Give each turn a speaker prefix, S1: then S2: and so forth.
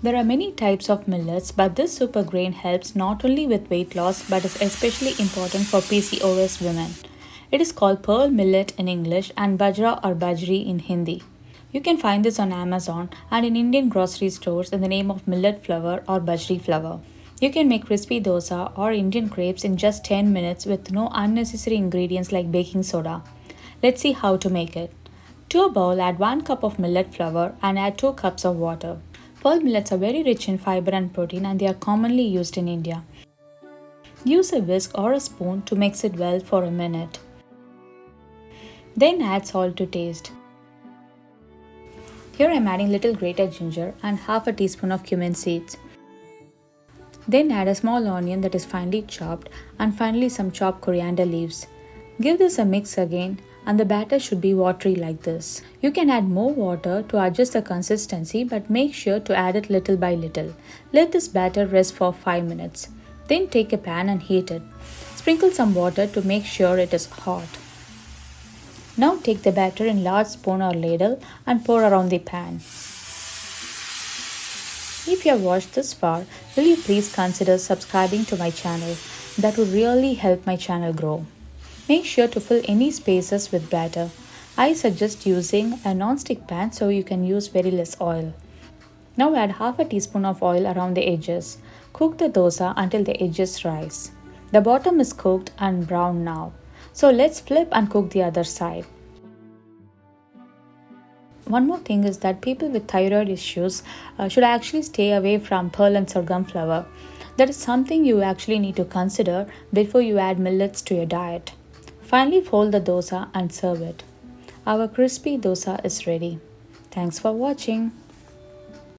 S1: There are many types of millets, but this super grain helps not only with weight loss but is especially important for PCOS women. It is called pearl millet in English and bajra or bajri in Hindi. You can find this on Amazon and in Indian grocery stores in the name of millet flour or bajri flour. You can make crispy dosa or Indian crepes in just 10 minutes with no unnecessary ingredients like baking soda. Let's see how to make it. To a bowl, add 1 cup of millet flour and add 2 cups of water. Pearl millets are very rich in fiber and protein and they are commonly used in India. Use a whisk or a spoon to mix it well for a minute. Then add salt to taste. Here I am adding little grated ginger and half a teaspoon of cumin seeds. Then add a small onion that is finely chopped and finally some chopped coriander leaves. Give this a mix again and the batter should be watery like this. You can add more water to adjust the consistency but make sure to add it little by little. Let this batter rest for 5 minutes. Then take a pan and heat it. Sprinkle some water to make sure it is hot. Now take the batter in large spoon or ladle and pour around the pan. If you have watched this far, will you please consider subscribing to my channel? That would really help my channel grow. Make sure to fill any spaces with batter. I suggest using a non-stick pan so you can use very less oil. Now add half a teaspoon of oil around the edges. Cook the dosa until the edges rise. The bottom is cooked and brown now. So let's flip and cook the other side. One more thing is that people with thyroid issues should actually stay away from pearl and sorghum flour. That is something you actually need to consider before you add millets to your diet. Finally, fold the dosa and serve it. Our crispy dosa is ready. Thanks for watching.